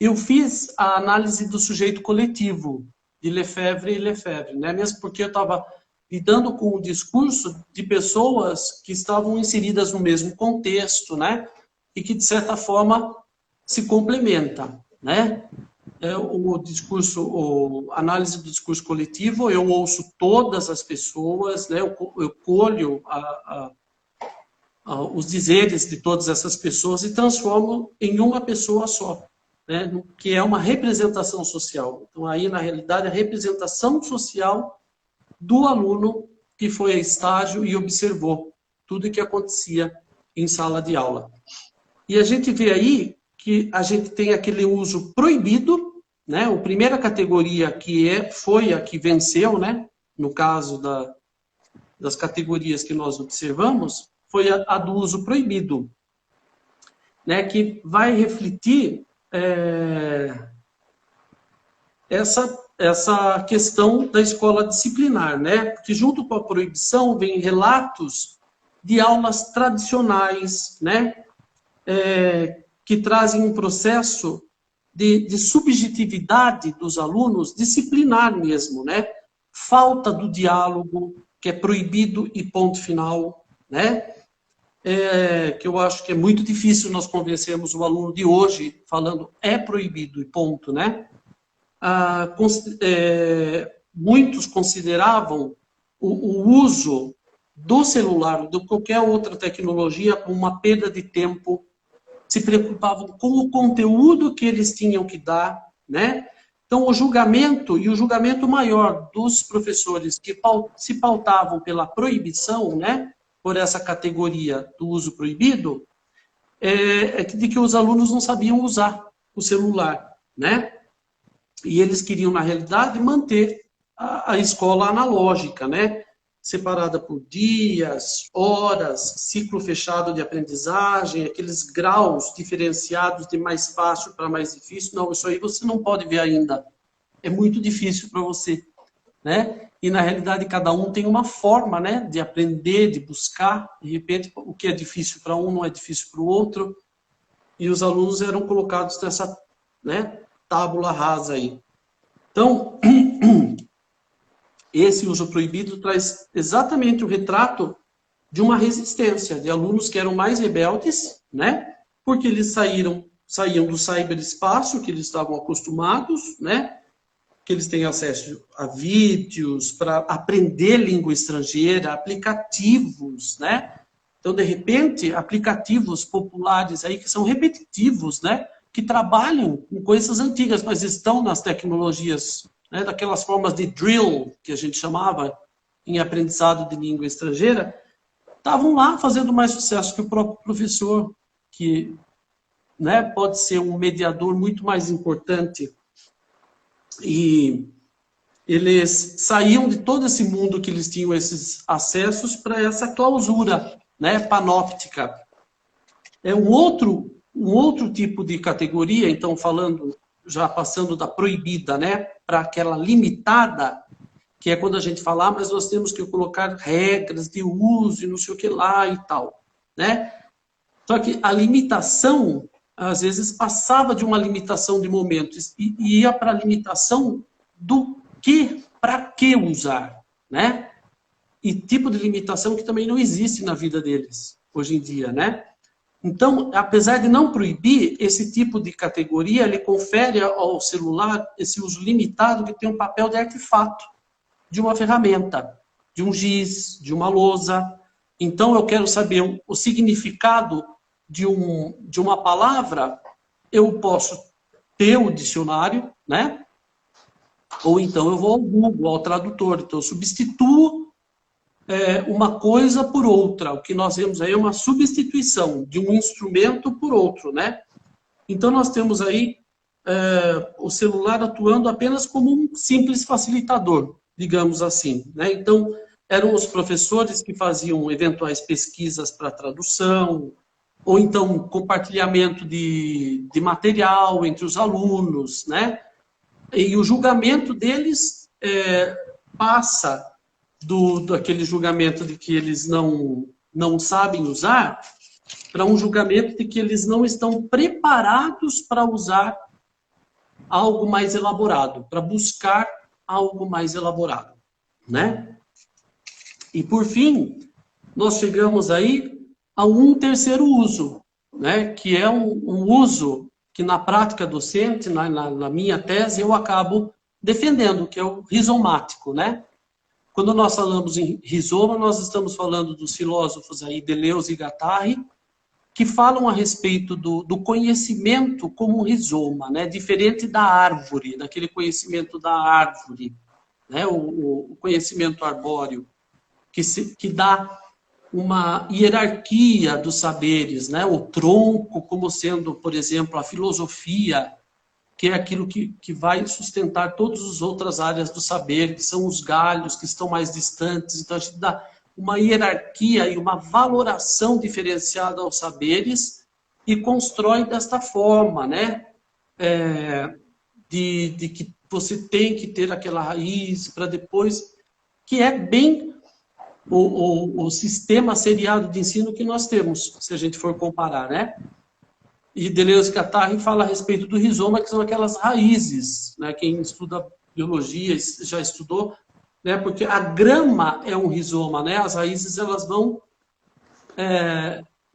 Eu fiz a análise do sujeito coletivo, de Lefebvre e Lefebvre, né? Mesmo porque eu estava lidando com o discurso de pessoas que estavam inseridas no mesmo contexto, né? E que, de certa forma, se complementa, né? O discurso, a análise do discurso coletivo, eu ouço todas as pessoas, né? Eu colho os dizeres de todas essas pessoas e transformo em uma pessoa só, né? Que é uma representação social. Então, aí, na realidade, a representação social do aluno que foi a estágio e observou tudo o que acontecia em sala de aula. E a gente vê aí que a gente tem aquele uso proibido, né? A primeira categoria foi a que venceu, né? No caso das categorias que nós observamos, foi a do uso proibido, né? Que vai refletir essa questão da escola disciplinar, né? Porque junto com a proibição vem relatos de aulas tradicionais, né? Que trazem um processo de subjetividade dos alunos, disciplinar mesmo, né? Falta do diálogo, que é proibido e ponto final, né? Que eu acho que é muito difícil nós convencermos o aluno de hoje falando é proibido e ponto, né? Muitos consideravam o uso do celular, de qualquer outra tecnologia, como uma perda de tempo, se preocupavam com o conteúdo que eles tinham que dar, né? Então, o julgamento maior dos professores que se pautavam pela proibição, né? Por essa categoria do uso proibido, de que os alunos não sabiam usar o celular, né? E eles queriam, na realidade, manter a escola analógica, né? Separada por dias, horas, ciclo fechado de aprendizagem, aqueles graus diferenciados de mais fácil para mais difícil. Não, isso aí você não pode ver ainda. É muito difícil para você, né? E, na realidade, cada um tem uma forma, né, de aprender, de buscar. De repente, o que é difícil para um não é difícil para o outro. E os alunos eram colocados nessa, né, tábula rasa aí. Então, esse uso proibido traz exatamente o retrato de uma resistência, de alunos que eram mais rebeldes, né? Porque eles saíam do cyberespaço, que eles estavam acostumados, né? Que eles têm acesso a vídeos, para aprender língua estrangeira, aplicativos, né? Então, de repente, aplicativos populares aí que são repetitivos, né? Que trabalham com coisas antigas, mas estão nas tecnologias, né? Daquelas formas de drill, que a gente chamava em aprendizado de língua estrangeira, estavam lá fazendo mais sucesso que o próprio professor, que, né, pode ser um mediador muito mais importante. E eles saíam de todo esse mundo que eles tinham esses acessos para essa clausura, né, panóptica. É um outro tipo de categoria, então já passando da proibida, né, para aquela limitada, que é quando a gente fala, mas nós temos que colocar regras de uso e não sei o que lá e tal, né? Só que a limitação, às vezes, passava de uma limitação de momentos e ia para a limitação do que, para que usar, né? E tipo de limitação que também não existe na vida deles, hoje em dia, né? Então, apesar de não proibir, esse tipo de categoria, ele confere ao celular esse uso limitado que tem um papel de artefato, de uma ferramenta, de um giz, de uma lousa. Então, eu quero saber o significado de uma palavra, eu posso ter o dicionário, né? Ou então eu vou ao Google, ao tradutor. Então, eu substituo uma coisa por outra. O que nós vemos aí é uma substituição de um instrumento por outro, né? Então, nós temos aí o celular atuando apenas como um simples facilitador, digamos assim, né? Então, eram os professores que faziam eventuais pesquisas para tradução, ou então compartilhamento de material entre os alunos, né? E o julgamento deles passa daquele julgamento de que eles não sabem usar para um julgamento de que eles não estão preparados para usar algo mais elaborado, para buscar algo mais elaborado, né? E por fim, nós chegamos aí a um terceiro uso, né? Que é um uso que na prática docente, na minha tese, eu acabo defendendo, que é o rizomático, né? Quando nós falamos em rizoma, nós estamos falando dos filósofos aí, Deleuze e Guattari, que falam a respeito do conhecimento como rizoma, né? Diferente da árvore, daquele conhecimento da árvore, né? O conhecimento arbóreo, que dá uma hierarquia dos saberes, né? O tronco como sendo, por exemplo, a filosofia, que é aquilo que vai sustentar todas as outras áreas do saber, que são os galhos, que estão mais distantes. Então, a gente dá uma hierarquia e uma valoração diferenciada aos saberes e constrói desta forma, né? De que você tem que ter aquela raiz para depois... Que é bem o sistema seriado de ensino que nós temos, se a gente for comparar, né? E Deleuze e Guattari fala a respeito do rizoma, que são aquelas raízes, né? Quem estuda biologia já estudou, né? Porque a grama é um rizoma, né? As raízes elas vão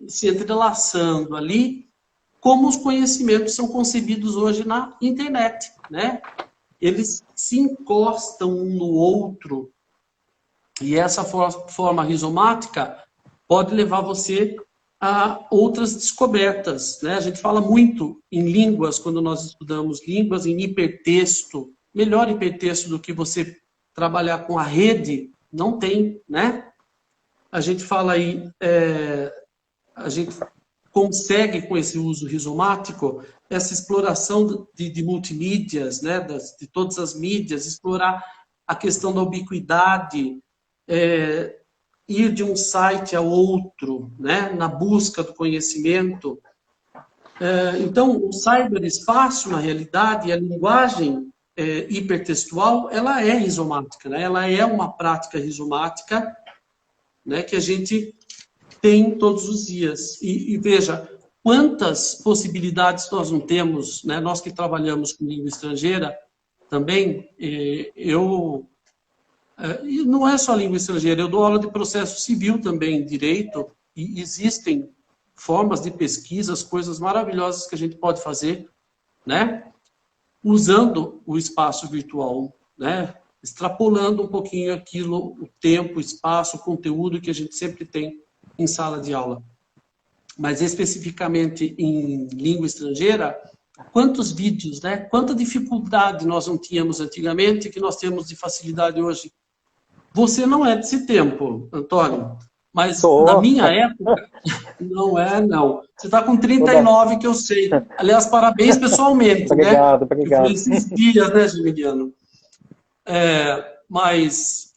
se entrelaçando ali, como os conhecimentos são concebidos hoje na internet, né? Eles se encostam um no outro, e essa forma rizomática pode levar você a outras descobertas, né? A gente fala muito em línguas, quando nós estudamos línguas, em hipertexto. Melhor hipertexto do que você trabalhar com a rede, não tem, né? A gente fala aí, a gente consegue, com esse uso rizomático, essa exploração de multimídias, né? De todas as mídias, explorar a questão da ubiquidade, ir de um site a outro, né, na busca do conhecimento. Então, o cyberespaço, na realidade, a linguagem hipertextual, ela é rizomática, né? Ela é uma prática rizomática, né, que a gente tem todos os dias. E veja, quantas possibilidades nós não temos, né? Nós que trabalhamos com língua estrangeira também, e não é só língua estrangeira, eu dou aula de processo civil também, direito, e existem formas de pesquisas, coisas maravilhosas que a gente pode fazer, né? Usando o espaço virtual, né? Extrapolando um pouquinho aquilo, o tempo, o espaço, o conteúdo que a gente sempre tem em sala de aula. Mas especificamente em língua estrangeira, quantos vídeos, né? Quanta dificuldade nós não tínhamos antigamente que nós temos de facilidade hoje. Você não é desse tempo, Antônio, mas na minha época, não é, não. Você está com 39, que eu sei. Aliás, parabéns pessoalmente, obrigado, né? Obrigado. Foi esses dias, né, Geminiano? Mas,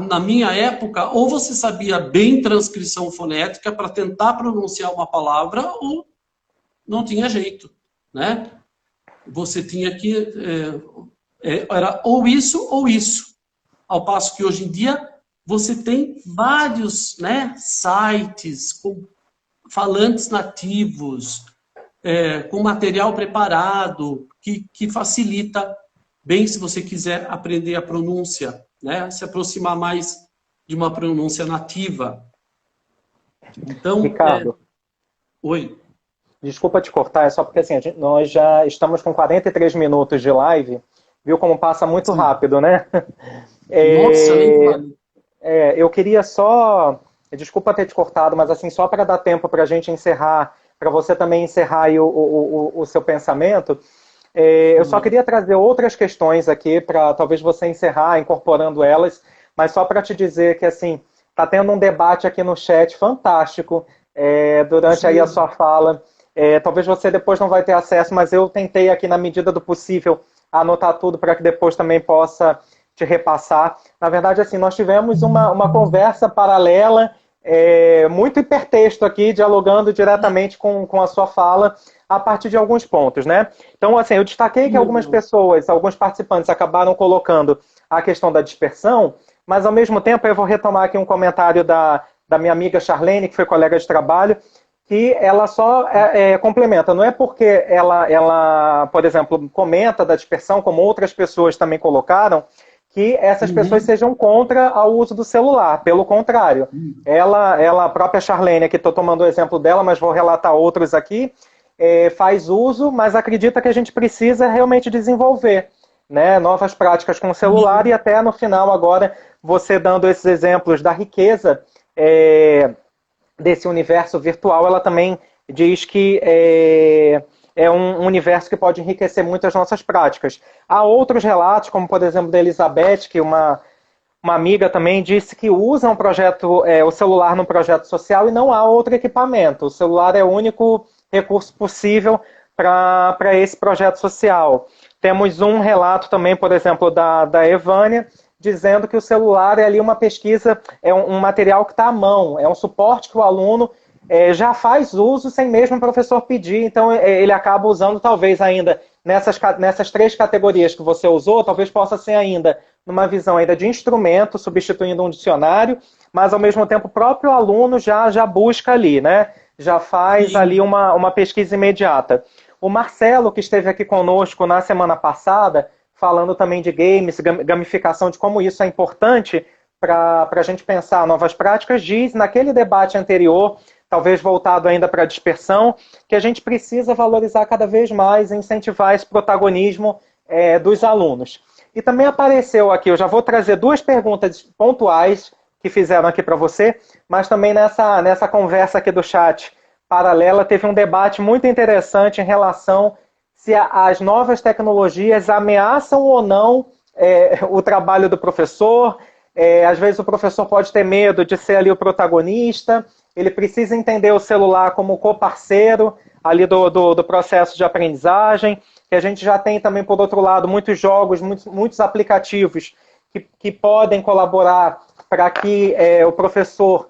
na minha época, ou você sabia bem transcrição fonética para tentar pronunciar uma palavra, ou não tinha jeito, né? Você tinha que... era ou isso ou isso. Ao passo que hoje em dia você tem vários, né, sites com falantes nativos, com material preparado, que facilita bem se você quiser aprender a pronúncia, né, se aproximar mais de uma pronúncia nativa. Então, Ricardo, oi. Desculpa te cortar, é só porque assim, nós já estamos com 43 minutos de live, viu como passa muito rápido, né? Nossa, nem vale. Eu queria só, desculpa ter te cortado, mas assim, só para dar tempo para a gente encerrar, para você também encerrar aí o seu pensamento, eu só queria trazer outras questões aqui para talvez você encerrar incorporando elas, mas só para te dizer que assim, está tendo um debate aqui no chat fantástico durante aí a sua fala. Talvez você depois não vai ter acesso, mas eu tentei aqui na medida do possível anotar tudo para que depois também possa te repassar. Na verdade, assim, nós tivemos uma conversa paralela, muito hipertexto aqui, dialogando diretamente com a sua fala, a partir de alguns pontos, né? Então, assim, eu destaquei que algumas pessoas, alguns participantes acabaram colocando a questão da dispersão, mas ao mesmo tempo eu vou retomar aqui um comentário da minha amiga Charlene, que foi colega de trabalho, que ela só complementa. Não é porque ela, por exemplo, comenta da dispersão, como outras pessoas também colocaram, que essas pessoas Uhum. sejam contra o uso do celular. Pelo contrário, a própria Charlene, aqui estou tomando o exemplo dela, mas vou relatar outros aqui, faz uso, mas acredita que a gente precisa realmente desenvolver, né, novas práticas com o celular e Uhum. até no final agora, você dando esses exemplos da riqueza desse universo virtual, ela também diz que é um universo que pode enriquecer muito as nossas práticas. Há outros relatos, como por exemplo da Elizabeth, que uma amiga também disse que usa o celular num projeto social e não há outro equipamento. O celular é o único recurso possível para esse projeto social. Temos um relato também, por exemplo, da Evânia, dizendo que o celular é ali uma pesquisa, é um material que está à mão, é um suporte que o aluno já faz uso sem mesmo o professor pedir, então ele acaba usando talvez ainda nessas três categorias que você usou, talvez possa ser ainda numa visão ainda de instrumento, substituindo um dicionário, mas ao mesmo tempo o próprio aluno já busca ali, né? Já faz ali Sim. uma pesquisa imediata. O Marcelo, que esteve aqui conosco na semana passada, falando também de games, gamificação, de como isso é importante para a gente pensar novas práticas, diz naquele debate anterior, talvez voltado ainda para a dispersão, que a gente precisa valorizar cada vez mais e incentivar esse protagonismo dos alunos. E também apareceu aqui, eu já vou trazer duas perguntas pontuais que fizeram aqui para você, mas também nessa conversa aqui do chat paralela teve um debate muito interessante em relação se as novas tecnologias ameaçam ou não o trabalho do professor. Às vezes o professor pode ter medo de ser ali o protagonista, ele precisa entender o celular como co-parceiro ali do processo de aprendizagem, que a gente já tem também, por outro lado, muitos jogos, muitos aplicativos que podem colaborar para que o professor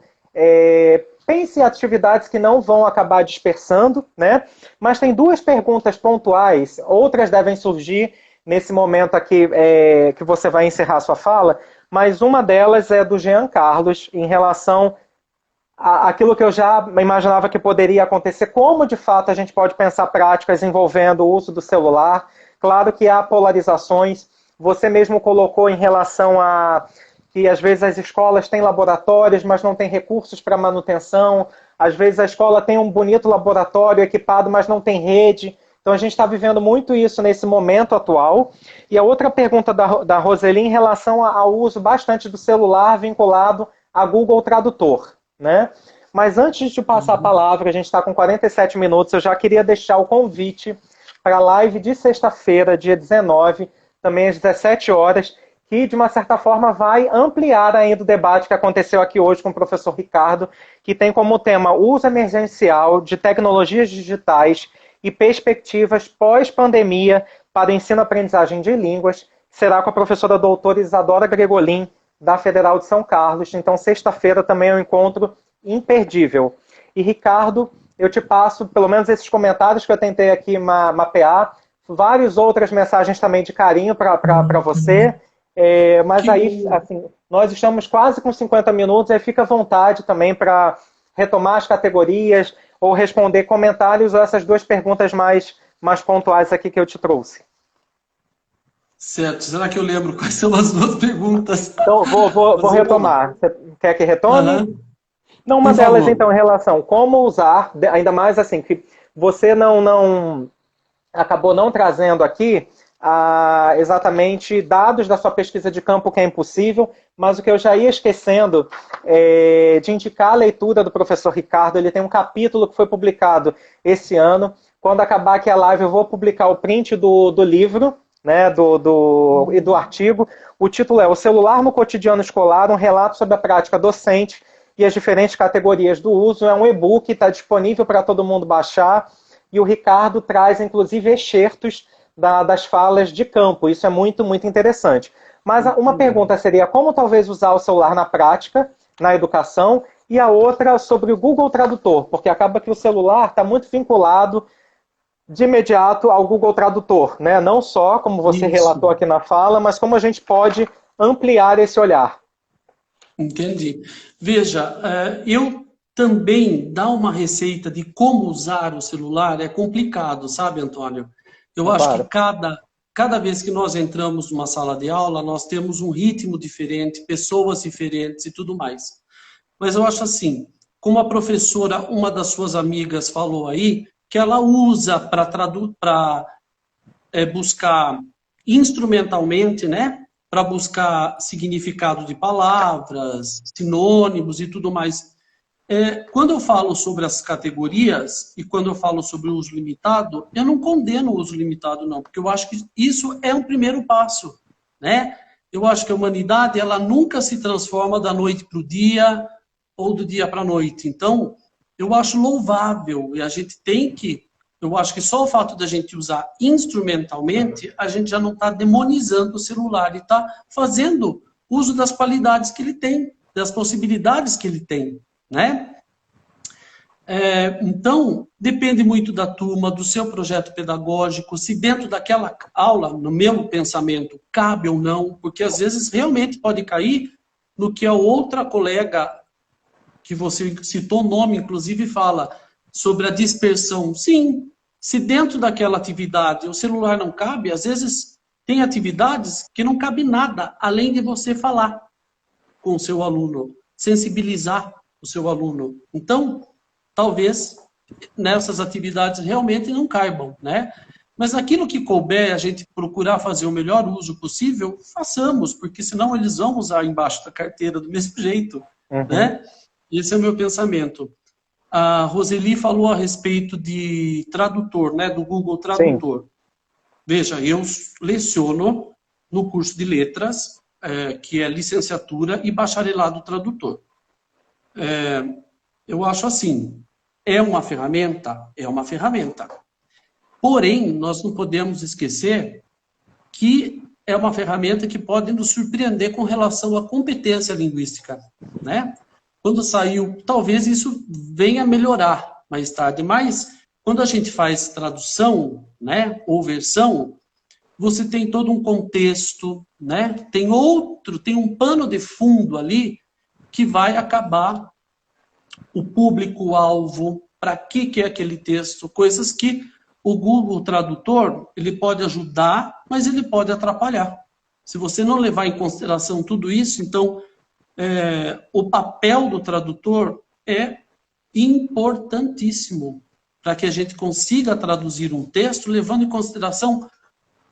pense em atividades que não vão acabar dispersando, né? Mas tem duas perguntas pontuais, outras devem surgir nesse momento aqui que você vai encerrar a sua fala, mas uma delas é do Jean Carlos, em relação àquilo que eu já imaginava que poderia acontecer, como de fato a gente pode pensar práticas envolvendo o uso do celular. Claro que há polarizações, você mesmo colocou em relação a que às vezes as escolas têm laboratórios, mas não têm recursos para manutenção. Às vezes a escola tem um bonito laboratório equipado, mas não tem rede. Então a gente está vivendo muito isso nesse momento atual. E a outra pergunta da Roseli em relação ao uso bastante do celular vinculado a Google Tradutor, né? Mas antes de passar a Uhum. palavra, a gente está com 47 minutos, eu já queria deixar o convite para a live de sexta-feira, dia 19, também às 17 horas, que de uma certa forma vai ampliar ainda o debate que aconteceu aqui hoje com o professor Ricardo, que tem como tema uso emergencial de tecnologias digitais e perspectivas pós-pandemia para ensino-aprendizagem de línguas. Será com a professora doutora Isadora Gregolin, da Federal de São Carlos. Então, sexta-feira também é um encontro imperdível. E, Ricardo, eu te passo pelo menos esses comentários que eu tentei aqui mapear, várias outras mensagens também de carinho para você. Mas Que aí, bom. assim, nós estamos quase com 50 minutos, aí fica à vontade também para retomar as categorias ou responder comentários ou essas duas perguntas mais pontuais aqui que eu te trouxe. Certo. Será que eu lembro quais são as duas perguntas? Então, vou Mas vamos lá. retomar. Você quer que retome? Aham. Não, uma Por delas, favor. então, em relação a como usar, ainda mais assim, que você não acabou não trazendo aqui exatamente dados da sua pesquisa de campo, que é impossível, mas o que eu já ia esquecendo de indicar a leitura do professor Ricardo. Ele tem um capítulo que foi publicado esse ano. Quando acabar aqui a live, eu vou publicar o print do livro, né, e do artigo. O título é O Celular no Cotidiano Escolar, um relato sobre a prática docente e as diferentes categorias do uso. É um e-book, está disponível para todo mundo baixar, e o Ricardo traz, inclusive, excertos das falas de campo. Isso é muito, muito interessante. Mas uma pergunta seria como talvez usar o celular na prática, na educação, e a outra sobre o Google Tradutor, porque acaba que o celular está muito vinculado de imediato ao Google Tradutor, né? Não só, como você Isso. relatou aqui na fala, mas como a gente pode ampliar esse olhar. Entendi. Veja, eu também dar uma receita de como usar o celular é complicado, sabe, Antônio? Eu acho que cada vez que nós entramos numa sala de aula, nós temos um ritmo diferente, pessoas diferentes e tudo mais. Mas eu acho assim, como a professora, uma das suas amigas falou aí, que ela usa para buscar instrumentalmente, né? Para buscar significado de palavras, sinônimos e tudo mais. Quando eu falo sobre as categorias e quando eu falo sobre o uso limitado, eu não condeno o uso limitado, não, porque eu acho que isso é um primeiro passo, né? Eu acho que a humanidade, ela nunca se transforma da noite para o dia ou do dia para a noite. Então, eu acho louvável e a gente tem que, eu acho que só o fato da gente usar instrumentalmente, a gente já não está demonizando o celular e está fazendo uso das qualidades que ele tem, das possibilidades que ele tem, né? Então, depende muito da turma, do seu projeto pedagógico, se dentro daquela aula, no meu pensamento, cabe ou não, porque às vezes realmente pode cair no que a outra colega, que você citou o nome, inclusive, fala sobre a dispersão. Sim, se dentro daquela atividade o celular não cabe, às vezes tem atividades que não cabe nada, além de você falar com o seu aluno, sensibilizar o seu aluno. Então, talvez nessas atividades realmente não caibam, né? Mas aquilo que couber, a gente procurar fazer o melhor uso possível, façamos, porque senão eles vão usar embaixo da carteira do mesmo jeito, né? Esse é o meu pensamento. A Roseli falou a respeito de tradutor, né? Do Google Tradutor. Sim. Veja, eu leciono no curso de letras, que é licenciatura e bacharelado tradutor. Eu acho assim, é uma ferramenta? É uma ferramenta. Porém, nós não podemos esquecer que é uma ferramenta que pode nos surpreender com relação à competência linguística, né? Quando saiu, talvez isso venha a melhorar mais tarde, mas quando a gente faz tradução, né, ou versão, você tem todo um contexto, né? Tem um pano de fundo ali que vai acabar o público-alvo, para que é aquele texto, coisas que o Google Tradutor, ele pode ajudar, mas ele pode atrapalhar. Se você não levar em consideração tudo isso, então, o papel do tradutor é importantíssimo para que a gente consiga traduzir um texto, levando em consideração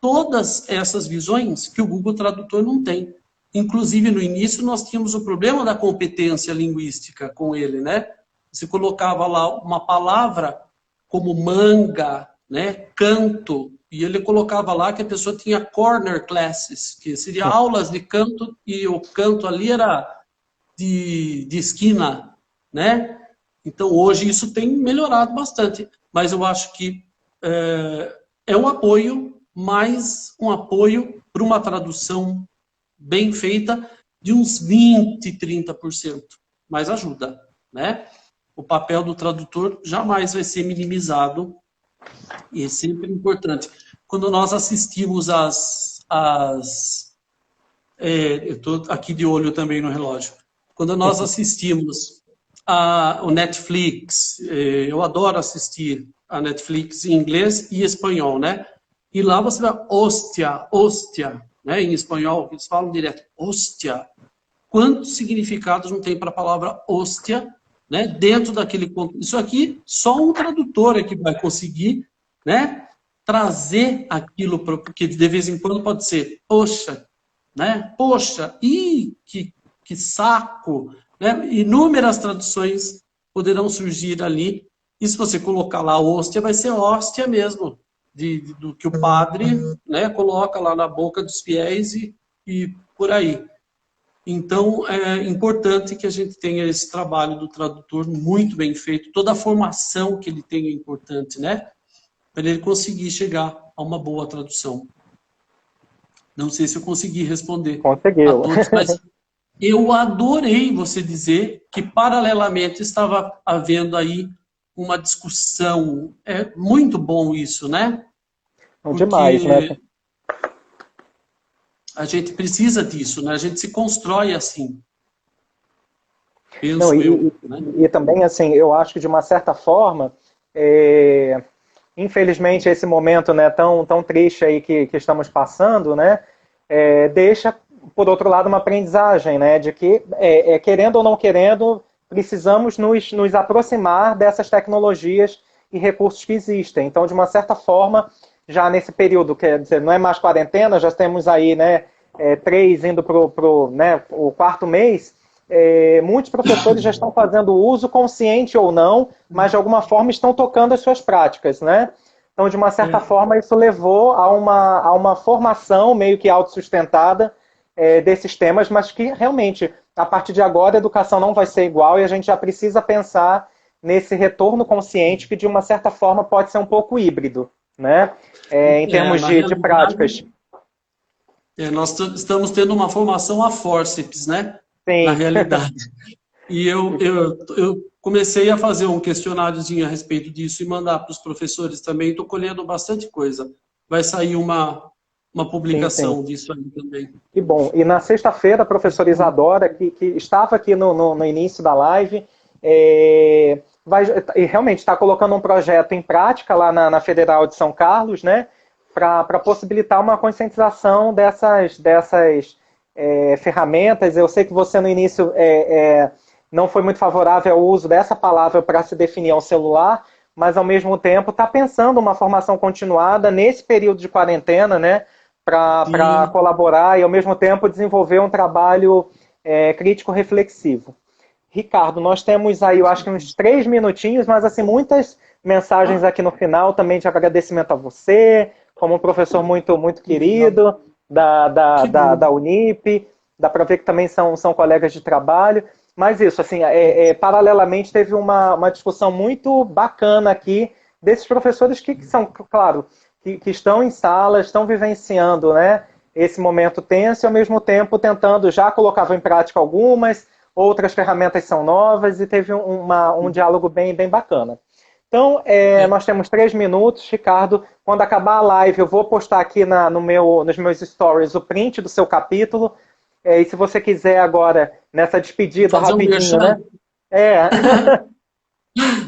todas essas visões que o Google Tradutor não tem. Inclusive, no início, nós tínhamos o problema da competência linguística com ele, né? Você colocava lá uma palavra como manga, né, canto, e ele colocava lá que a pessoa tinha corner classes, que seria aulas de canto, e o canto ali era de esquina, né? Então, hoje isso tem melhorado bastante, mas eu acho que é um apoio, mais um apoio para uma tradução bem feita de uns 20%, 30%, mas ajuda, né? O papel do tradutor jamais vai ser minimizado e é sempre importante. Quando nós assistimos eu estou aqui de olho também no relógio. Quando nós assistimos o Netflix, eu adoro assistir a Netflix em inglês e espanhol, né? E lá você vai hóstia, né? Em espanhol, eles falam direto, hóstia. Quantos significados não tem para a palavra hóstia, né? Dentro daquele contexto? Isso aqui, só um tradutor é que vai conseguir, né? Trazer aquilo, porque de vez em quando pode ser, poxa, né? Poxa, que saco, né? Inúmeras traduções poderão surgir ali, e se você colocar lá hóstia, vai ser hóstia mesmo, do que o padre, né, coloca lá na boca dos fiéis e por aí. Então, é importante que a gente tenha esse trabalho do tradutor muito bem feito, toda a formação que ele tem é importante, né? Para ele conseguir chegar a uma boa tradução. Não sei se eu consegui responder Conseguiu. A todos, mas eu adorei você dizer que, paralelamente, estava havendo aí uma discussão. É muito bom isso, né? Porque demais, né? A gente precisa disso, né? A gente se constrói assim. Não, penso eu, né? e também, assim, eu acho que de uma certa forma, infelizmente, esse momento, né, tão triste aí que estamos passando, né, deixa, por outro lado, uma aprendizagem, né, de que, querendo ou não querendo, precisamos nos aproximar dessas tecnologias e recursos que existem. Então, de uma certa forma, já nesse período, quer dizer, não é mais quarentena, já temos aí, né, 3 indo né, o quarto mês, muitos professores já estão fazendo uso, consciente ou não, mas de alguma forma estão tocando as suas práticas, né? Então, de uma certa É, forma, isso levou a uma formação meio que autossustentada desses temas, mas que realmente, a partir de agora, a educação não vai ser igual e a gente já precisa pensar nesse retorno consciente que, de uma certa forma, pode ser um pouco híbrido, né? Em termos na de realidade, práticas. nós estamos tendo uma formação a fórceps, né? Na Sim. realidade. E eu comecei a fazer um questionáriozinho a respeito disso e mandar para os professores também. Estou colhendo bastante coisa. Vai sair uma Sim, sim. publicação disso aí também. Que bom. E na sexta-feira, a professora Isadora, que estava aqui no início da live, e realmente está colocando um projeto em prática lá na Federal de São Carlos, né, para possibilitar uma conscientização dessas ferramentas. Eu sei que você no início não foi muito favorável ao uso dessa palavra para se definir ao celular, mas ao mesmo tempo está pensando uma formação continuada nesse período de quarentena, né, para Sim. colaborar e, ao mesmo tempo, desenvolver um trabalho crítico-reflexivo. Ricardo, nós temos aí, eu acho que uns 3 minutinhos, mas assim, muitas mensagens aqui no final também de agradecimento a você, como um professor muito Obrigado. querido Que bom. da Unip, dá para ver que também são colegas de trabalho. Mas isso, assim, paralelamente teve uma discussão muito bacana aqui desses professores que são, claro, que estão em sala, estão vivenciando, né, esse momento tenso e, ao mesmo tempo, tentando, já colocavam em prática algumas, outras ferramentas são novas e teve um diálogo bem bacana. Então, É, nós temos 3 minutos, Ricardo. Quando acabar a live, eu vou postar aqui nos meus stories o print do seu capítulo. E se você quiser agora, nessa despedida fazer um rapidinho, merchan? né? É,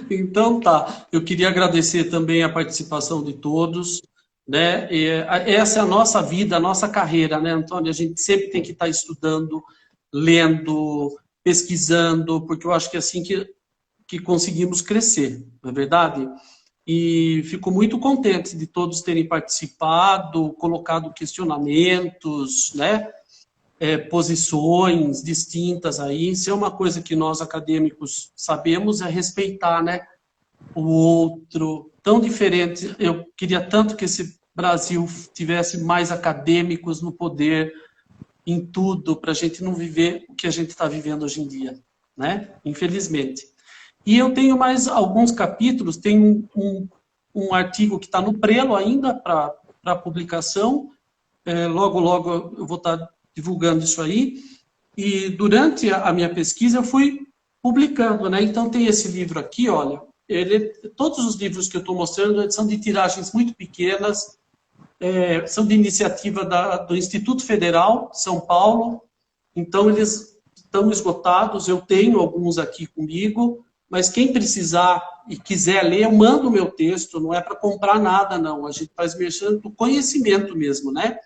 Então tá. Eu queria agradecer também a participação de todos, né? Essa é a nossa vida, a nossa carreira, né, Antônio? A gente sempre tem que estar estudando, lendo, pesquisando, porque eu acho que é assim que conseguimos crescer, não é verdade? E fico muito contente de todos terem participado, colocado questionamentos, né? Posições distintas aí. Isso é uma coisa que nós acadêmicos sabemos, é respeitar, né? O outro, tão diferente. Eu queria tanto que esse Brasil tivesse mais acadêmicos no poder, em tudo, para a gente não viver o que a gente está vivendo hoje em dia, né? Infelizmente. E eu tenho mais alguns capítulos, tem um artigo que está no prelo ainda para publicação, logo, logo eu vou estar divulgando isso aí, e durante a minha pesquisa eu fui publicando, né? Então tem esse livro aqui, olha, todos os livros que eu estou mostrando são de tiragens muito pequenas, são de iniciativa do Instituto Federal de São Paulo, então eles estão esgotados, eu tenho alguns aqui comigo, mas quem precisar e quiser ler, eu mando o meu texto, não é para comprar nada, não, a gente faz mexendo do conhecimento mesmo, né?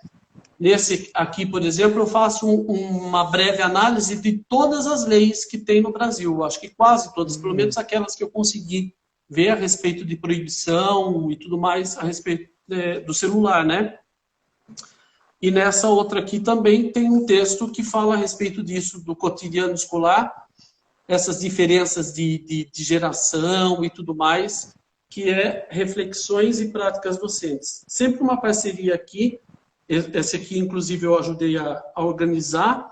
Nesse aqui, por exemplo, eu faço uma breve análise de todas as leis que tem no Brasil, acho que quase todas, pelo menos aquelas que eu consegui ver a respeito de proibição e tudo mais a respeito do celular, né? E nessa outra aqui também tem um texto que fala a respeito disso, do cotidiano escolar, essas diferenças de geração e tudo mais, que é reflexões e práticas docentes. Sempre uma parceria aqui, esse aqui inclusive eu ajudei a organizar,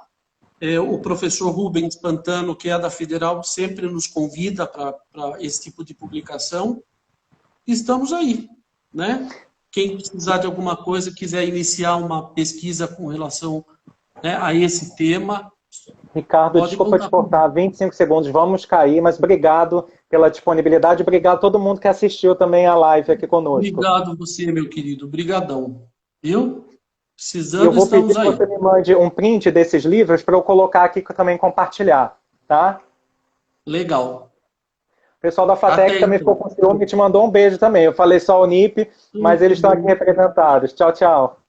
o professor Rubens Pantano, que é da Federal, sempre nos convida para esse tipo de publicação. Estamos aí, né? Quem precisar de alguma coisa, quiser iniciar uma pesquisa com relação, né, a esse tema, Ricardo, pode desculpa te contar comigo. cortar, 25 segundos, vamos cair, mas obrigado pela disponibilidade, obrigado a todo mundo que assistiu também a live aqui conosco. Obrigado você, meu querido. Brigadão. Viu? E eu Precisando, vou pedir estamos que aí. você me mande um print desses livros para eu colocar aqui também compartilhar, tá? Legal. O pessoal da FATEC Até também ficou então. com ciúme e te mandou um beijo também. Eu falei só o NIP, mas eles estão aqui representados. Tchau, tchau.